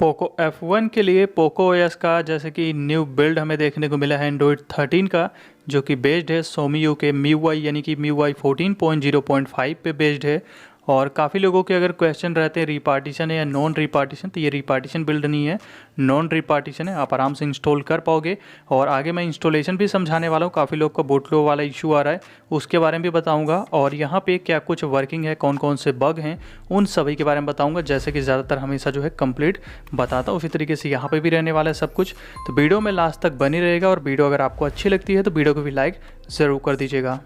Poco F1 के लिए Poco OS का जैसे कि न्यू बिल्ड हमें देखने को मिला है एंड्रॉयड 13 का, जो कि बेस्ड है सोमीयू के MIUI यानी कि MIUI 14.0.5 पे बेस्ड है। और काफ़ी लोगों के अगर क्वेश्चन रहते हैं रिपार्टीशन है या नॉन रिपार्टीशन, तो ये रिपार्टीशन बिल्ड नहीं है, नॉन रिपार्टीशन है। आप आराम से इंस्टॉल कर पाओगे और आगे मैं इंस्टॉलेशन भी समझाने वाला हूँ। काफ़ी लोग का बूटलो वाला इशू आ रहा है, उसके बारे में भी बताऊँगा। और यहाँ पे क्या कुछ वर्किंग है, कौन कौन से बग हैं, उन सभी के बारे में बताऊँगा, जैसे कि ज़्यादातर हमेशा जो है कंप्लीट बताता हूँ। उसी तरीके से यहाँ पर भी रहने वाला है सब कुछ। तो वीडियो में लास्ट तक बनी रहेगा और वीडियो अगर आपको अच्छी लगती है तो वीडियो को भी लाइक ज़रूर कर दीजिएगा।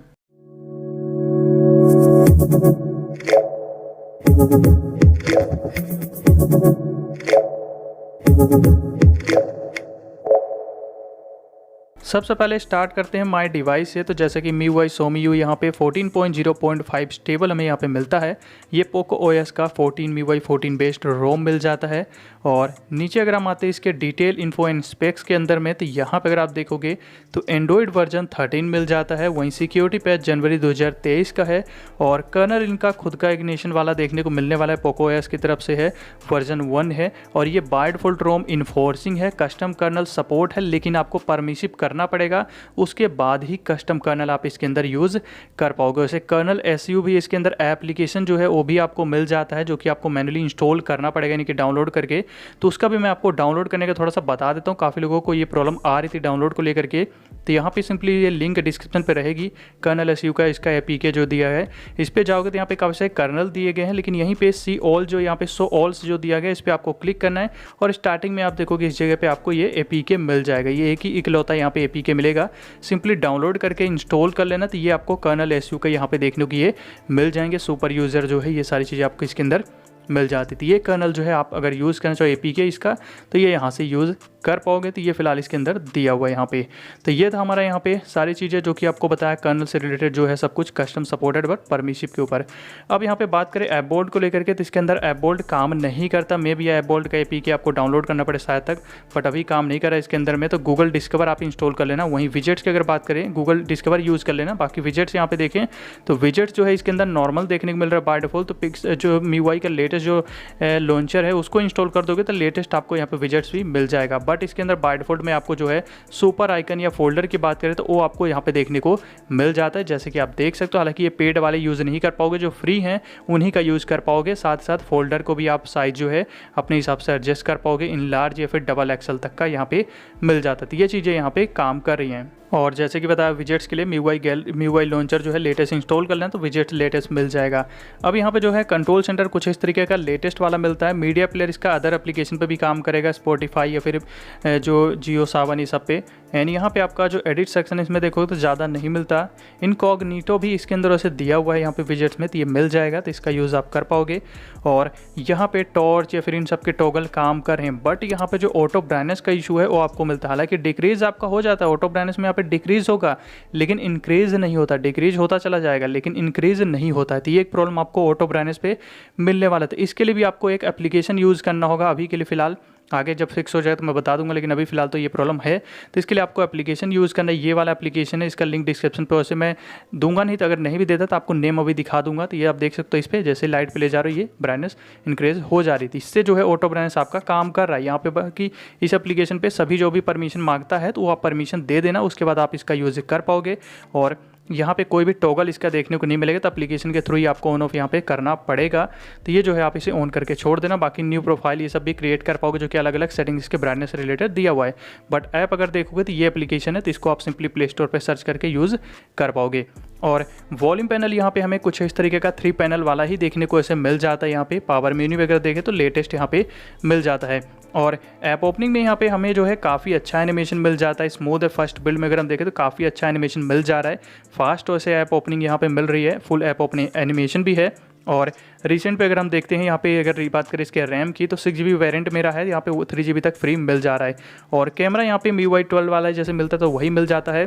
सबसे पहले स्टार्ट करते हैं माई डिवाइस से। तो जैसे कि MIUI सोमीयू यहाँ पे 14.0.5 स्टेबल हमें यहाँ पे मिलता है। ये पोको OS का 14 MIUI 14 बेस्ड रोम मिल जाता है। और नीचे अगर हम आते हैं इसके डिटेल इन्फो एंड स्पेक्स के अंदर में, तो यहाँ पे अगर आप देखोगे तो एंड्रॉयड वर्जन 13 मिल जाता है। वहीं सिक्योरिटी पैच जनवरी 2023 का है और कर्नल इनका खुद का इग्निशन वाला देखने को मिलने वाला है, पोको OS की तरफ से है, वर्जन 1 है। और ये बाय डिफॉल्ट रोम इन्फोर्सिंग है, कस्टम कर्नल सपोर्ट है, लेकिन आपको परमिशिव करना पड़ेगा, उसके बाद ही कस्टम कर्नल आप इसके अंदर यूज़ कर पाओगे। वैसे कर्नल SU भी इसके अंदर एप्लीकेशन जो है वो भी आपको मिल जाता है, जो कि आपको मैनुअली इंस्टॉल करना पड़ेगा, यानी कि डाउनलोड करके। तो उसका भी मैं आपको डाउनलोड करने का थोड़ा सा बता देता हूँ। काफ़ी लोगों को ये प्रॉब्लम आ रही थी डाउनलोड को लेकर के। तो यहाँ पे सिंपली ये लिंक डिस्क्रिप्शन पे रहेगी, कर्नल SU का इसका APK जो दिया है, इस पर जाओगे तो यहाँ पे काफ़ी सारे कर्नल दिए गए हैं, लेकिन यहीं पे सी ऑल जो यहाँ पे शो ऑल्स जो दिया गया है, इस पर आपको क्लिक करना है। और स्टार्टिंग में आप देखोगे इस जगह पे आपको ये APK मिल जाएगा। ये एक ही इकलौता यहाँ पे APK मिलेगा, सिंपली डाउनलोड करके इंस्टॉल कर लेना। तो ये आपको कर्नल SU का यहाँ पे देखने को ये मिल जाएंगे। सुपर यूज़र जो है ये सारी चीज़ें आपको इसके अंदर मिल जाती थी। ये कर्नल जो है आप अगर यूज़ करना चाहो APK इसका, तो ये यहाँ से यूज़ कर पाओगे। तो ये फिलहाल इसके अंदर दिया हुआ है यहाँ पे। तो ये था हमारा यहाँ पे सारी चीज़ें जो कि आपको बताया कर्नल से रिलेटेड जो है सब कुछ कस्टम सपोर्टेड बट परमिशिव के ऊपर। अब यहाँ पे बात करें ऐप बोल्ट को लेकर के, तो इसके अंदर ऐप बोल्ट काम नहीं करता। मे भी ऐप बोल्ट का APK आपको डाउनलोड करना पड़े शायद तक, बट अभी काम नहीं कर रहा है इसके अंदर में। तो गूगल डिस्कवर आप इंस्टॉल कर लेना। वहीं विजेट्स की अगर बात करें, गूगल डिस्कवर यूज़ कर लेना। बाकी विजेट्स यहाँ पे देखें तो विजेट्स जो है इसके अंदर नॉर्मल देखने को मिल रहा है बाय डिफॉल्ट। तो पिक्स जो MIUI का लेटेस्ट जो लॉन्चर है उसको इंस्टॉल कर दोगे तो लेटेस्ट आपको यहाँ पे विजेट्स भी मिल जाएगा। बट इसके अंदर बाय डिफॉल्ट में आपको जो है सुपर आइकन या फोल्डर की बात करें तो वो आपको यहाँ पे देखने को मिल जाता है, जैसे कि आप देख सकते हो। हालांकि ये पेड वाले यूज़ नहीं कर पाओगे, जो फ्री हैं उन्हीं का यूज़ कर पाओगे। साथ साथ फोल्डर को भी आप साइज जो है अपने हिसाब से एडजस्ट कर पाओगे, इन लार्ज या फिर डबल XL तक का यहाँ पे मिल जाता है। तो ये चीज़ें यहाँ पे काम कर रही हैं। और जैसे कि बताया विजेट्स के लिए MIUI लॉन्चर जो है लेटेस्ट इंस्टॉल कर लेना, तो विजेट्स लेटेस्ट मिल जाएगा। अब यहाँ पे जो है कंट्रोल सेंटर कुछ इस तरीके का लेटेस्ट वाला मिलता है। मीडिया प्लेयर इसका अदर एप्लीकेशन पे भी काम करेगा, स्पॉटिफाई या फिर जो जियो सावन ये सब पे। एंड यहाँ पे आपका जो एडिट सेक्शन इसमें देखोगे तो ज़्यादा नहीं मिलता। इनकॉग्निटो भी इसके अंदर वैसे दिया हुआ है यहाँ पे विजेट्स में, तो ये मिल जाएगा, तो इसका यूज़ आप कर पाओगे। और यहाँ पे टॉर्च या फिर इन सब के टॉगल काम कर रहे हैं। बट यहाँ पे जो ऑटो ब्राइटनेस का इशू है वो आपको मिलता है। हालांकि डिक्रीज आपका हो जाता है, ऑटो ब्राइटनेस में यहाँ पे डिक्रीज होगा लेकिन इंक्रीज नहीं होता। डिक्रीज होता चला जाएगा लेकिन इंक्रीज नहीं होता है। तो ये एक प्रॉब्लम आपको ऑटो ब्राइटनेस पे मिलने वाला था। इसके लिए भी आपको एक एप्लीकेशन यूज़ करना होगा। अभी के लिए फिलहाल, आगे जब फिक्स हो जाए तो मैं बता दूंगा, लेकिन अभी फिलहाल तो ये प्रॉब्लम है। तो इसके लिए आपको एप्लीकेशन यूज़ करना है। ये वाला एप्लीकेशन है, इसका लिंक डिस्क्रिप्शन पे वैसे मैं दूंगा नहीं, तो अगर नहीं भी देता तो आपको नेम अभी दिखा दूंगा। तो ये आप देख सकते हो, इस पर जैसे लाइट पे ले जा रही है ये ब्राइटनेस इंक्रीज हो जा रही थी। इससे जो है ऑटो ब्राइटनेस आपका काम कर रहा है यहाँ पे। बाकी इस एप्लीकेशन पे सभी जो भी परमिशन मांगता है तो वो आप परमिशन दे देना, उसके बाद आप इसका यूज़ कर पाओगे। और यहाँ पे कोई भी टॉगल इसका देखने को नहीं मिलेगा, तो एप्लीकेशन के थ्रू ही आपको ऑन ऑफ यहाँ पे करना पड़ेगा। तो ये जो है आप इसे ऑन करके छोड़ देना। बाकी न्यू प्रोफाइल ये सब भी क्रिएट कर पाओगे, जो कि अलग अलग सेटिंग्स इसके ब्राइटनेस से रिलेटेड दिया हुआ है। बट ऐप अगर देखोगे तो ये एप्लीकेशन है, तो इसको आप सिंपली प्ले स्टोर पर सर्च करके यूज़ कर पाओगे। और वॉल्यूम पैनल यहाँ पे हमें कुछ इस तरीके का 3 पैनल वाला ही देखने को ऐसे मिल जाता है। यहाँ पे पावर मेन्यू वगैरह देखें तो लेटेस्ट यहाँ पे मिल जाता है। और ऐप ओपनिंग में यहाँ पे हमें जो है काफ़ी अच्छा एनिमेशन मिल जाता है। स्मूथ है, फर्स्ट बिल्ड में अगर हम देखें तो काफ़ी अच्छा एनिमेशन मिल जा रहा है। फास्ट वैसे ऐप ओपनिंग यहाँ पे मिल रही है, फुल ऐप ओपनिंग एनिमेशन भी है। और रिसेंट पे अगर हम देखते हैं यहाँ पे अगर बात करें इसके रैम की, तो 6GB वेरिएंट मेरा है, यहाँ पे 3GB तक फ्री मिल जा रहा है। और कैमरा यहाँ पे MIUI 12 वाला जैसे मिलता है तो वही मिल जाता है।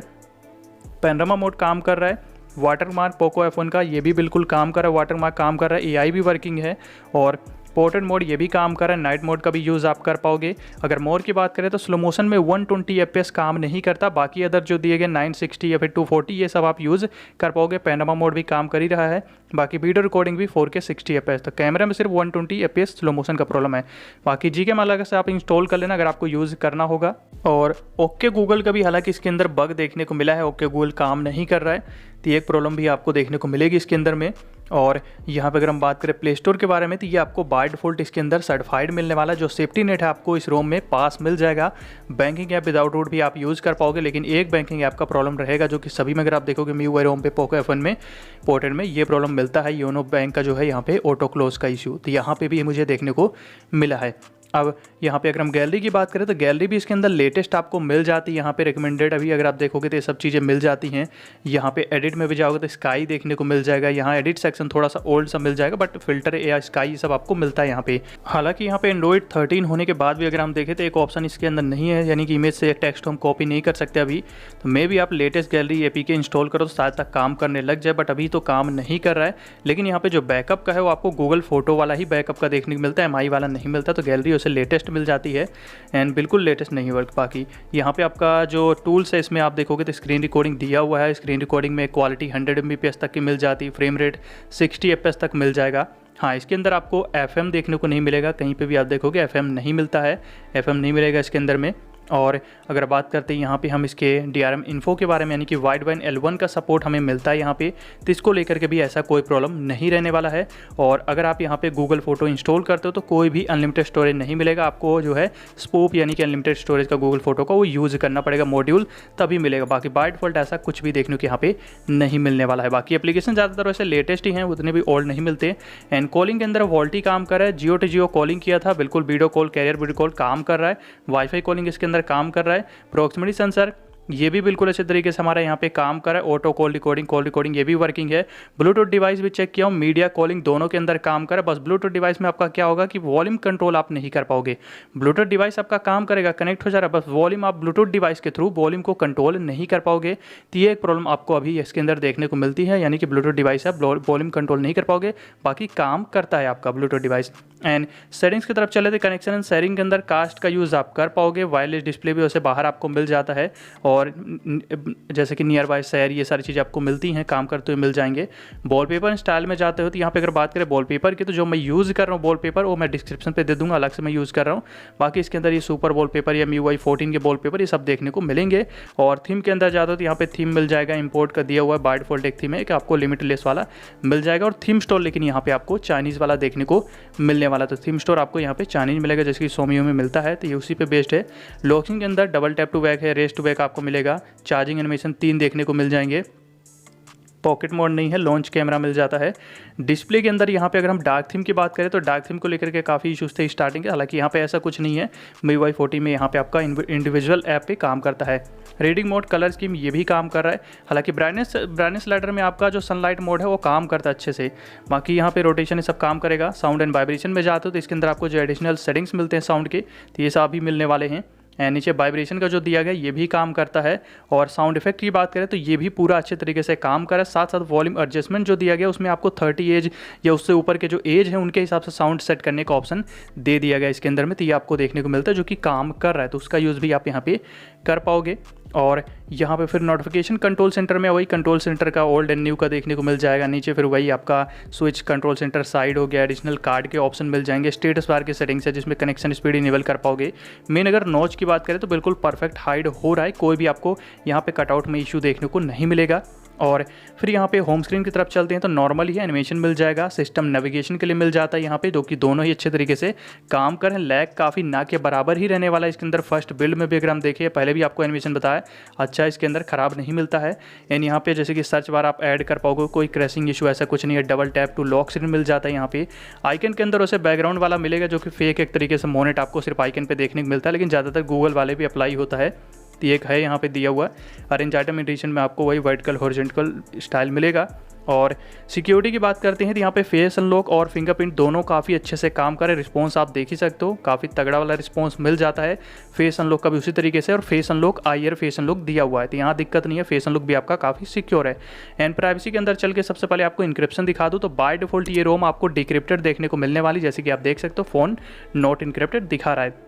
पैनोरामा मोड काम कर रहा है। वाटरमार्क पोको F1 का ये भी बिल्कुल काम कर रहा है, वाटरमार्क काम कर रहा है। AI भी वर्किंग है। और पोर्ट्रेट मोड ये भी काम कर रहा है, नाइट मोड का भी यूज़ आप कर पाओगे। अगर मोर की बात करें तो स्लो मोशन में 120 FPS काम नहीं करता, बाकी अदर जो दिए गए 960 या फिर 240 ये सब आप यूज़ कर पाओगे। पैनोरामा मोड भी काम कर ही रहा है, बाकी वीडियो रिकॉर्डिंग भी 4K 60 FPS। तो कैमरे में सिर्फ 120 FPS स्लो मोशन का प्रॉब्लम है, बाकी जी के अलग से आप इंस्टॉल कर लेना अगर आपको यूज़ करना होगा। और ओके गूगल का भी हालांकि इसके अंदर बग देखने को मिला है, ओके गूगल काम नहीं कर रहा है, तो एक प्रॉब्लम भी आपको देखने को मिलेगी इसके अंदर में। और यहाँ पे अगर हम बात करें प्ले स्टोर के बारे में तो ये आपको बाय डिफ़ॉल्ट इसके अंदर सर्टिफाइड मिलने वाला है। जो सेफ्टी नेट है आपको इस रोम में पास मिल जाएगा। बैंकिंग ऐप विदाउट रूट भी आप यूज़ कर पाओगे, लेकिन एक बैंकिंग ऐप का प्रॉब्लम रहेगा जो कि सभी में अगर आप देखोगे MIUI रोम पे पोको F1 में पोर्ट्रेट में ये प्रॉब्लम मिलता है, योनो बैंक का जो है यहाँ पे ऑटो क्लोज का इशू, तो यहाँ पे भी मुझे देखने को मिला है। अब यहाँ पे अगर हम गैलरी की बात करें तो गैलरी भी इसके अंदर लेटेस्ट आपको मिल जाती है। यहाँ पे रिकमेंडेड अभी अगर आप देखोगे तो ये सब चीज़ें मिल जाती हैं। यहाँ पे एडिट में भी जाओगे तो स्काई देखने को मिल जाएगा। यहाँ एडिट सेक्शन थोड़ा सा ओल्ड सा मिल जाएगा, बट फिल्टर या स्काई सब आपको मिलता है यहाँ पे। हालांकि यहाँ पे एंड्रॉइड 13 होने के बाद भी अगर हम देखें तो एक ऑप्शन इसके अंदर नहीं है, यानी कि इमेज से टेक्स्ट हम कॉपी नहीं कर सकते अभी। तो मे भी आप लेटेस्ट गैलरी APK इंस्टॉल करो तो शायद तक काम करने लग जाए, बट अभी तो काम नहीं कर रहा है। लेकिन यहाँ पे जो बैकअप का है वो आपको गूगल फोटो वाला ही बैकअप का देखने को मिलता है, MI वाला नहीं मिलता। तो गैलरी उसे लेटेस्ट मिल जाती है एंड बिल्कुल लेटेस्ट नहीं वर्क। बाकी यहाँ पे आपका जो टूल्स है इसमें आप देखोगे तो स्क्रीन रिकॉर्डिंग दिया हुआ है। स्क्रीन रिकॉर्डिंग में क्वालिटी 100 Mbps तक की मिल जाती है, फ्रेम रेट 60 FPS तक मिल जाएगा। हाँ, इसके अंदर आपको FM देखने को नहीं मिलेगा, कहीं पे भी आप देखोगे FM नहीं मिलता है, FM नहीं मिलेगा इसके अंदर में। और अगर बात करते हैं यहाँ पे हम इसके DRM इन्फो के बारे में, यानी कि वाइडबाइन L1 का सपोर्ट हमें मिलता है यहाँ पे, तो इसको लेकर के भी ऐसा कोई प्रॉब्लम नहीं रहने वाला है। और अगर आप यहाँ पे गूगल फोटो इंस्टॉल करते हो तो कोई भी अनलिमिटेड स्टोरेज नहीं मिलेगा आपको, जो है स्पूप यानी कि अनलिमिटेड स्टोरेज का गूगल फोटो का वो यूज़ करना पड़ेगा मॉड्यूल, तभी मिलेगा। बाकी बाय डिफॉल्ट ऐसा कुछ भी देखने को यहाँ पे नहीं मिलने वाला है। बाकी एप्लीकेशन ज़्यादातर वैसे लेटेस्ट ही हैं, उतने भी ओल्ड नहीं मिलते। एंड कॉलिंग के अंदर वोल्टी काम कर रहा है, जियो टू जियो कॉलिंग किया था, बिल्कुल video call career video call काम कर रहा है। वाईफाई कॉलिंग इसके अंदर काम कर रहा है। प्रॉक्सिमिटी सेंसर ये भी बिल्कुल अच्छे तरीके से हमारा यहाँ पे काम कर रहा है। ऑटो कॉल रिकॉर्डिंग ये भी वर्किंग है। ब्लूटूथ डिवाइस भी चेक किया हूँ, मीडिया कॉलिंग दोनों के अंदर काम कर रहा है। बस ब्लूटूथ डिवाइस में आपका क्या होगा कि वॉल्यूम कंट्रोल आप नहीं कर पाओगे। ब्लूटूथ डिवाइस आपका काम करेगा, कनेक्ट हो जा रहा है, बस वॉल्यूम आप ब्लूटूथ डिवाइस के थ्रू वॉल्यूम को कंट्रोल नहीं कर पाओगे। तो ये एक प्रॉब्लम आपको अभी इसके अंदर देखने को मिलती है, यानी कि ब्लूटूथ डिवाइस आप वॉल्यूम कंट्रोल नहीं कर पाओगे, बाकी काम करता है आपका ब्लूटूथ डिवाइस। एंड सेटिंग्स की तरफ चले तो कनेक्शन एंड शेयरिंग के अंदर कास्ट का यूज़ आप कर पाओगे। वायरलेस डिस्प्ले भी वैसे बाहर आपको मिल जाता है, और जैसे कि नियर बाय शेयर ये सारी चीज़ें आपको मिलती हैं, काम करते हुए मिल जाएंगे। वॉलपेपर स्टाइल में जाते हो तो यहाँ पे अगर बात करें वॉलपेपर की, तो जो मैं यूज़ कर रहा हूँ वॉलपेपर वो मैं डिस्क्रिप्शन पे दे दूंगा, अलग से मैं यूज़ कर रहा हूँ। बाकी इसके अंदर ये सुपर वॉलपेपर या MIUI 14 के वॉलपेपर ये सब देखने को मिलेंगे। और थीम के अंदर जाते हो तो यहाँ पे थीम मिल जाएगा, इंपोर्ट का दिया हुआ है। बाय डिफॉल्ट एक थीम है कि आपको लिमिटलेस वाला मिल जाएगा, और थीम स्टोर लेकिन यहाँ पे आपको चाइनीज़ वाला देखने को मिलने वाला। तो थीम स्टोर आपको यहाँ पे चाइनीज़ मिलेगा, जैसे कि सोमियो में मिलता है, तो ये उसी पे बेस्ड है। लॉकिंग के अंदर डबल टैप टू बैक है, रेस टू बैक आपको मिलेगा। चार्जिंग एनिमेशन 3 देखने को मिल जाएंगे। पॉकेट मोड नहीं है, लॉन्च कैमरा मिल जाता है। डिस्प्ले के अंदर यहाँ पे अगर हम डार्क थीम की बात करें तो डार्क थीम को लेकर के काफ़ी इशूज़ थे स्टार्टिंग के, हालांकि यहाँ पे ऐसा कुछ नहीं है। MIUI 14 में यहाँ पे आपका इंडिविजुअल ऐप पे काम करता है। रीडिंग मोड, कलर स्कीम ये भी काम कर रहा है। हालांकि ब्राइटनेस स्लाइडर में आपका जो सनलाइट मोड है वो काम करता है अच्छे से। बाकी यहाँ पे रोटेशन ये सब काम करेगा। साउंड एंड वाइब्रेशन में जाते हो तो इसके अंदर आपको जो एडिशनल सेटिंग्स मिलते हैं साउंड के, तो ये सब भी मिलने वाले हैं। नीचे वाइब्रेशन का जो दिया गया ये भी काम करता है। और साउंड इफेक्ट की बात करें तो ये भी पूरा अच्छे तरीके से काम कर रहा है। साथ साथ वॉल्यूम एडजस्टमेंट जो दिया गया उसमें आपको 30 एज या उससे ऊपर के जो एज है उनके हिसाब से साउंड सेट करने का ऑप्शन दे दिया गया इसके अंदर में, तो ये आपको देखने को मिलता है जो कि काम कर रहा है, तो उसका यूज़ भी आप यहाँ पे कर पाओगे। और यहाँ पे फिर नोटिफिकेशन कंट्रोल सेंटर में वही कंट्रोल सेंटर का ओल्ड एंड न्यू का देखने को मिल जाएगा। नीचे फिर वही आपका स्विच कंट्रोल सेंटर साइड हो गया, एडिशनल कार्ड के ऑप्शन मिल जाएंगे। स्टेटस बार के सेटिंग्स है जिसमें कनेक्शन स्पीड इनेबल कर पाओगे। मेन अगर नॉच की बात करें तो बिल्कुल परफेक्ट हाइड हो रहा है, कोई भी आपको यहाँ पे कटआउट में इशू देखने को नहीं मिलेगा। और फिर यहाँ पे होम स्क्रीन की तरफ चलते हैं तो नॉर्मल ही एनिमेशन मिल जाएगा। सिस्टम नेविगेशन के लिए मिल जाता है यहाँ पे, जो कि दोनों ही अच्छे तरीके से काम कर रहे हैं। लैग काफ़ी ना के बराबर ही रहने वाला है इसके अंदर। फर्स्ट बिल्ड में भी अगर हम देखें, पहले भी आपको एनिमेशन बताया, अच्छा इसके अंदर ख़राब नहीं मिलता है। एंड यहाँ पे जैसे कि सर्च बार आप ऐड कर पाओगे, कोई क्रैशिंग इशू ऐसा कुछ नहीं है। Double tap to lock screen मिल जाता है यहाँ पे। आइकन के अंदर उसे बैकग्राउंड वाला मिलेगा जो कि फेक एक तरीके से मोनेट आपको सिर्फ आइकन पे देखने को मिलता है, लेकिन ज़्यादातर गूगल वाले भी अप्लाई होता है। तो एक है यहाँ पे दिया हुआ अरेंज आइटम एडिशन में आपको वही वर्टिकल हॉरिजॉन्टल स्टाइल मिलेगा। और सिक्योरिटी की बात करते हैं तो यहाँ पे फेस अनलॉक और फिंगरप्रिंट दोनों काफ़ी अच्छे से काम कर रहे हैं। रिस्पॉन्स आप देख ही सकते हो, काफ़ी तगड़ा वाला रिस्पॉन्स मिल जाता है। फेस अनलॉक का भी उसी तरीके से, और face unlock IR face unlock दिया हुआ है, तो यहाँ दिक्कत नहीं है। फेस अनलॉक भी आपका काफ़ी सिक्योर है। एंड प्राइवेसी के अंदर चल के सबसे पहले आपको इंक्रिप्शन दिखा दूँ तो बाय डिफॉल्ट ये रोम आपको डिक्रिप्टेड देखने को मिलने वाली, जैसे कि आप देख सकते हो फ़ोन नॉट इनक्रिप्टेड दिखा रहा है।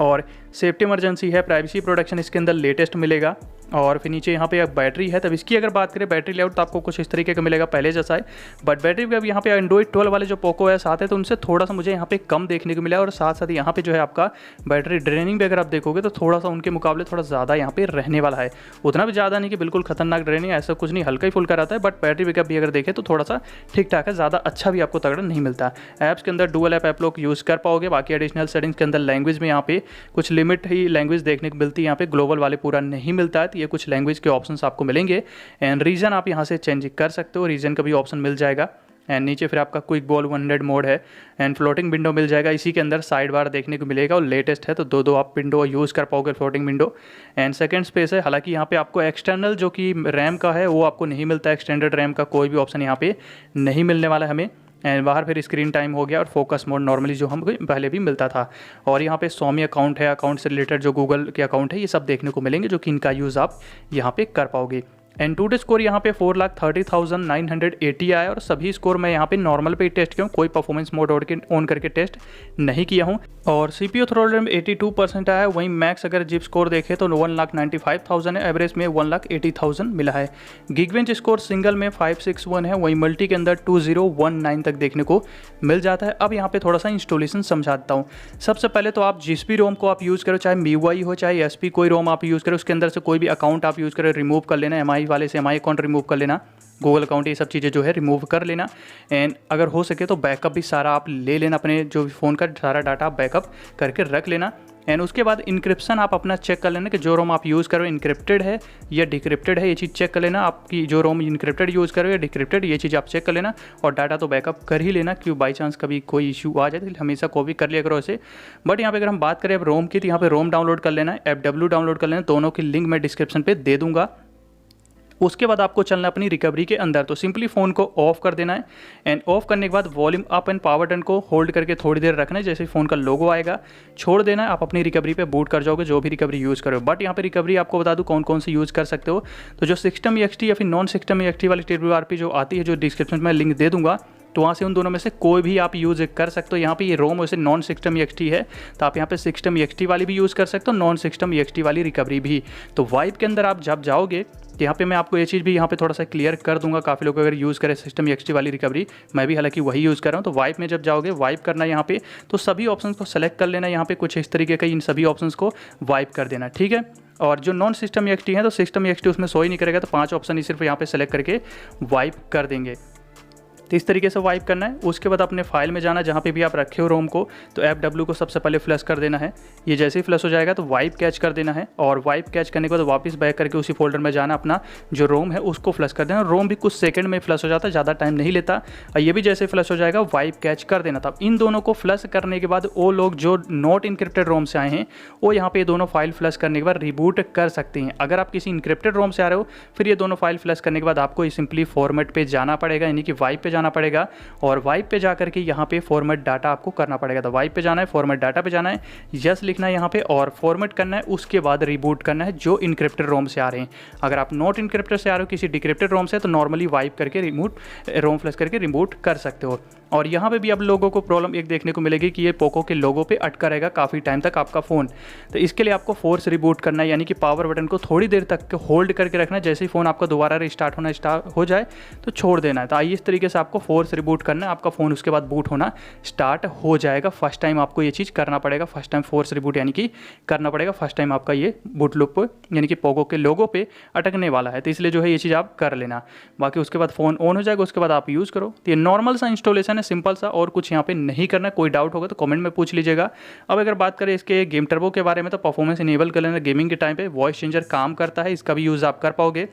और सेफ्टी इमरजेंसी है, प्राइवेसी प्रोटेक्शन इसके अंदर लेटेस्ट मिलेगा। और फिर नीचे यहाँ पे एक बैटरी है, तब इसकी अगर बात करें बैटरी लेआउट तो आपको कुछ इस तरीके का मिलेगा पहले जैसा है। बट बैटरी का यहाँ पे एंड्रॉइड 12 वाले जो पोको एस आते हैं तो उनसे थोड़ा सा मुझे यहाँ पे कम देखने को मिला। और साथ साथ यहाँ पे जो है आपका बैटरी ड्रेनिंग भी अगर आप देखोगे तो थोड़ा सा उनके मुकाबले थोड़ा ज़्यादा यहाँ पे रहने वाला है। उतना भी ज़्यादा नहीं कि बिल्कुल खतरनाक ड्रेनिंग, ऐसा कुछ नहीं, हल्का ही फुल्का रहता है। बट बैटरी बैकअप भी अगर देखें तो थोड़ा सा ठीक ठाक है, ज़्यादा अच्छा भी आपको तगड़ा नहीं मिलता। ऐप्स के अंदर डुअल ऐप लॉक यूज़ कर पाओगे। बाकी एडिशनल सेटिंग्स के अंदर लैंग्वेज में यहाँ पे कुछ लिमिट ही लैंग्वेज देखने को मिलती है, यहाँ पे ग्लोबल वाले पूरा नहीं मिलता है। तो ये कुछ लैंग्वेज के ऑप्शंस आपको मिलेंगे। एंड रीजन आप यहाँ से चेंज कर सकते हो, रीजन का भी ऑप्शन मिल जाएगा। एंड नीचे फिर आपका क्विक बॉल 100 मोड है। एंड फ्लोटिंग विंडो मिल जाएगा, इसी के अंदर साइड बार देखने को मिलेगा और लेटेस्ट है, तो दो आप विंडो यूज़ कर पाओगे floating window. And second space है, हालांकि यहाँ पे आपको एक्सटर्नल जो कि रैम का है वो आपको नहीं मिलता, एक्सटेंडेड रैम का कोई भी ऑप्शन यहाँ पे नहीं मिलने वाला हमें। एंड बाहर फिर स्क्रीन टाइम हो गया और फोकस मोड नॉर्मली जो हमको पहले भी मिलता था। और यहाँ पे Xiaomi अकाउंट है, अकाउंट से रिलेटेड जो गूगल के अकाउंट है, ये सब देखने को मिलेंगे जो कि इनका यूज़ आप यहाँ पे कर पाओगे। एंड टूडे स्कोर यहाँ पे 4,30,980 आया और सभी स्कोर मैं यहाँ पे नॉर्मल पे टेस्ट किया हूँ, कोई परफॉर्मेंस मोड ऑन करके टेस्ट नहीं किया हूँ। और CPU थ्रोटल रेट 82% आया है। वहीं मैक्स अगर जिप स्कोर देखें तो 1,95,000 है, एवरेज में 1,80,000 मिला है। गिगबेंच स्कोर सिंगल में 561 है, वहीं मल्टी के अंदर 2019 तक देखने को मिल जाता है। अब यहाँ पे थोड़ा सा इंस्टॉलेशन समझाता हूँ। सबसे पहले तो आप जिस भी रोम को आप यूज़ करो, चाहे MIUI हो चाहे SP, कोई रोम आप यूज़ करो, उसके अंदर से कोई भी अकाउंट आप यूज़ करो, रिमूव कर लेना। MI वाले से MI अकाउंट रिमूव कर लेना, गूगल अकाउंट, ये सब चीज़ें जो है रिमूव कर लेना। एंड अगर हो सके तो बैकअप भी सारा आप ले लेना, अपने जो भी फ़ोन का सारा डाटा आप बैकअप करके रख लेना। एंड उसके बाद इंक्रिप्शन आप अपना चेक कर लेना कि जो रोम आप यूज़ करो इनक्रिप्टेड है या डिक्रिप्टेड है, ये चीज़ चेक कर लेना। आपकी जो रोम इनक्रिप्टेड यूज़ करो या डिक्रिप्टेड, ये चीज़ आप चेक कर लेना। और डाटा तो बैकअप कर ही लेना, क्यों बाई चांस कभी कोई इशू आ जाए तो हमेशा कॉपी कर लिया करो ऐसे। बट यहाँ पे अगर हम बात करें अब रोम की, तो यहाँ पे रोम डाउनलोड कर लेना है, FW डाउनलोड कर लेना, दोनों की लिंक मैं डिस्क्रिप्शन पर दे दूँगा। उसके बाद आपको चलना अपनी रिकवरी के अंदर, तो सिंपली फ़ोन को ऑफ कर देना है। एंड ऑफ करने के बाद volume up and power button को होल्ड करके थोड़ी देर रखना है, जैसे फ़ोन का लोगो आएगा छोड़ देना है, आप अपनी रिकवरी पे बूट कर जाओगे, जो भी रिकवरी यूज़ करो। बट यहाँ पे रिकवरी आपको बता दूँ कौन कौन सी यूज़ कर सकते हो। तो जो सिस्टम EXT या फिर नॉन सिस्टम EXT वाली TWRP जो आती है, जो डिस्क्रिप्शन में लिंक दे दूँगा, तो वहाँ से उन दोनों में से कोई भी आप यूज़ कर सकते हो। यहाँ पे ये रोम वैसे नॉन सिस्टम EXT है, तो आप यहाँ पे सिस्टम EXT वाली भी यूज़ कर सकते हो, नॉन सिस्टम EXT वाली रिकवरी भी। तो वाइप के अंदर आप जब जाओगे तो यहाँ पे मैं आपको ये चीज़ भी यहाँ पे थोड़ा सा क्लियर कर दूंगा। काफ़ी लोग अगर यूज़ करें सिस्टम EXT वाली रिकवरी, मैं भी हालांकि वही यूज़ कर रहा हूँ। तो वाइप में जब जाओगे, वाइप करना यहाँ पे, तो सभी ऑप्शंस को सेलेक्ट कर लेना। यहाँ पे कुछ इस तरीके का इन सभी ऑप्शंस को वाइप कर देना, ठीक है। और जो नॉन सिस्टम EXT है, तो सिस्टम EXT उसमें शो ही नहीं करेगा, तो 5 ऑप्शन ही सिर्फ यहाँ पे सेलेक्ट करके वाइप कर देंगे। तो इस तरीके से वाइप करना है। उसके बाद अपने फाइल में जाना, जहाँ पे भी आप रखे हो रोम को, तो FW को सबसे पहले फ्लश कर देना है। ये जैसे ही फ्लश हो जाएगा तो वाइप कैच कर देना है, और वाइप कैच करने के बाद वापस बैक करके उसी फोल्डर में जाना, अपना जो रोम है उसको फ्लश कर देना। रोम भी कुछ सेकंड में फ्लश हो जाता है, ज़्यादा टाइम नहीं लेता। और ये भी जैसे फ्लश हो जाएगा वाइप कैच कर देना था। इन दोनों को फ्लश करने के बाद वो लोग जो नॉट इनक्रिप्टेड रोम से आए हैं, वो यहाँ पे दोनों फाइल फ्लश करने के बाद रिबूट कर सकते हैं। अगर आप किसी इनक्रिप्टेड रोम से आ रहे हो, फिर ये दोनों फाइल फ्लश करने के बाद आपको सिंपली फॉर्मेट पे जाना पड़ेगा, यानी कि वाइप पे जाना पड़ेगा। और वाइप पे जा करके यहाँ पे फॉर्मेट डाटा आपको करना पड़ेगा। तो वाइप पे जाना है, फॉर्मेट डाटा पे जाना है, यस लिखना है यहाँ पे और फॉर्मेट करना है। उसके बाद रिबूट करना है जो इनक्रिप्टेड रोम से आ रहे हैं। अगर आप नॉट इनक्रिप्टेड से आ रहे हो, किसी डिक्रिप्टेड रोम से, तो नॉर्मली वाइप करके रोम फ्लश करके रिबूट कर सकते हो। और यहाँ पे भी अब लोगों को प्रॉब्लम एक देखने को मिलेगी कि ये पोको के लोगो पे अटका रहेगा काफ़ी टाइम तक आपका फ़ोन। तो इसके लिए आपको फोर्स रिबूट करना है, यानी कि पावर बटन को थोड़ी देर तक होल्ड करके रखना है। जैसे ही फ़ोन आपका दोबारा रिस्टार्ट होना स्टार्ट हो जाए तो छोड़ देना है। तो आइए इस तरीके से आपको फोर्स रिबूट करना है, आपका फ़ोन उसके बाद बूट होना स्टार्ट हो जाएगा। फर्स्ट टाइम आपको ये चीज़ करना पड़ेगा, फर्स्ट टाइम फोर्स रिबूट यानी कि करना पड़ेगा। फर्स्ट टाइम आपका ये बूट लूप यानी कि पोको के लोगो पे अटकने वाला है, तो इसलिए जो है ये चीज़ आप कर लेना। बाकी उसके बाद फ़ोन ऑन हो जाएगा, उसके बाद आप यूज़ करो। तो ये नॉर्मल सा इंस्टॉलेशन है, सिंपल सा, और कुछ यहाँ पे नहीं करना। कोई डाउट होगा तो कमेंट में पूछ लीजिएगा। अब अगर बात करें इसके गेम टर्बो के बारे में, तो परफॉर्मेंस इनेबल कर लेना। गेमिंग के टाइम पे वॉइस चेंजर काम करता है, इसका भी यूज़ आप कर पाओगे।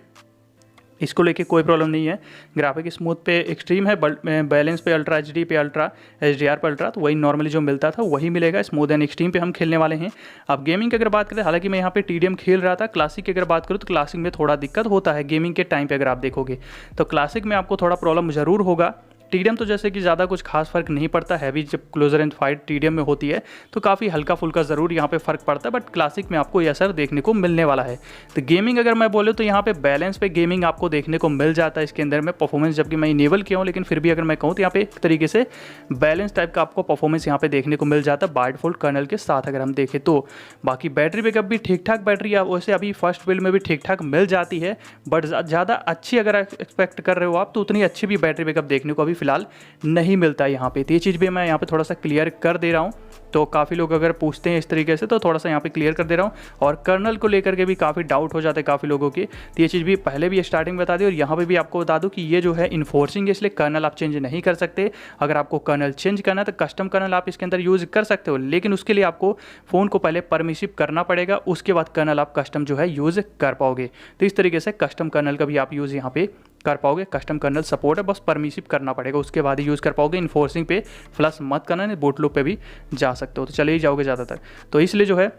इसको लेके कोई प्रॉब्लम नहीं है। ग्राफिक स्मूथ पे एक्सट्रीम है, बैलेंस पे अल्ट्रा एचडी पे अल्ट्रा, एचडीआर पे अल्ट्रा, तो वही नॉर्मली जो मिलता था वही मिलेगा। स्मूथ एंड एक्सट्रीम पे हम खेलने वाले हैं। अब गेमिंग की अगर बात करें, हालांकि मैं यहाँ पे टीडीएम खेल रहा था, क्लासिक की अगर बात करूँ तो क्लासिक में थोड़ा दिक्कत होता है गेमिंग के टाइम पर। अगर आप देखोगे तो क्लासिक में आपको थोड़ा प्रॉब्लम ज़रूर होगा। टीडीएम तो जैसे कि ज़्यादा कुछ खास फर्क नहीं पड़ता, हैवी जब क्लोजर एंड फाइट टीडीएम में होती है तो काफ़ी हल्का फुल्का ज़रूर यहाँ पे फ़र्क पड़ता है, बट क्लासिक में आपको ये असर देखने को मिलने वाला है। तो गेमिंग अगर मैं बोलूँ तो यहाँ पे बैलेंस पे गेमिंग आपको देखने को मिल जाता है इसके अंदर में। परफॉर्मेंस जबकि मैं इनेबल किया हूँ, लेकिन फिर भी अगर मैं कहूँ तो यहाँ पे एक तरीके से बैलेंस टाइप का आपको परफॉर्मेंस यहाँ पे देखने को मिल जाता है बाय डिफॉल्ट कर्नल के साथ अगर हम देखें तो। बाकी बैटरी बैकअप भी ठीक ठाक बैटरी वैसे अभी फर्स्ट बिल्ड में भी ठीक ठाक मिल जाती है, बट ज़्यादा अच्छी अगर एक्सपेक्ट कर रहे हो आप तो उतनी अच्छी भी बैटरी बैकअप देखने को अभी फिलहाल नहीं मिलता है यहाँ पे। तो ये चीज़ भी मैं यहाँ पे थोड़ा सा क्लियर कर दे रहा हूँ। तो काफ़ी लोग अगर पूछते हैं इस तरीके से तो थोड़ा सा यहाँ पे क्लियर कर दे रहा हूँ। और कर्नल को लेकर के भी काफ़ी डाउट हो जाते हैं काफ़ी लोगों के, तो ये चीज़ भी पहले भी स्टार्टिंग में बता दी। और यहाँ पे भी आपको बता दूँ कि ये जो है इन्फोर्सिंग है, इसलिए कर्नल आप चेंज नहीं कर सकते। अगर आपको कर्नल चेंज करना है तो कस्टम कर्नल आप इसके अंदर यूज़ कर सकते हो, लेकिन उसके लिए आपको फ़ोन को पहले परमिसिव करना पड़ेगा, उसके बाद कर्नल आप कस्टम जो है यूज़ कर पाओगे। तो इस तरीके से कस्टम कर्नल का भी आप यूज़ यहाँ पे कर पाओगे। कस्टम कर्नल सपोर्ट है, बस परमिसिव करना पड़ेगा, उसके बाद ही यूज़ कर पाओगे। इन्फोर्सिंग पे फ्लश मत करना, नहीं बूट लूप पे भी जा सकते हो, तो चले ही जाओगे ज़्यादातर। तो इसलिए जो है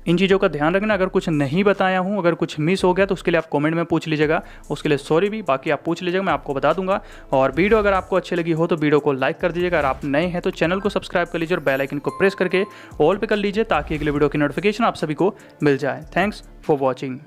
इन चीज़ों का ध्यान रखना। अगर कुछ नहीं बताया हूँ, अगर कुछ मिस हो गया तो उसके लिए आप कमेंट में पूछ लीजिएगा, उसके लिए सॉरी भी। बाकी आप पूछ लीजिएगा, मैं आपको बता दूंगा। और वीडियो अगर आपको अच्छी लगी हो तो वीडियो को लाइक कर दीजिएगा। अगर आप नए हैं तो चैनल को सब्सक्राइब कर लीजिए और बेल आइकन को प्रेस करके ऑल पे कर लीजिए, ताकि अगले वीडियो की नोटिफिकेशन आप सभी को मिल जाए। Thanks for watching.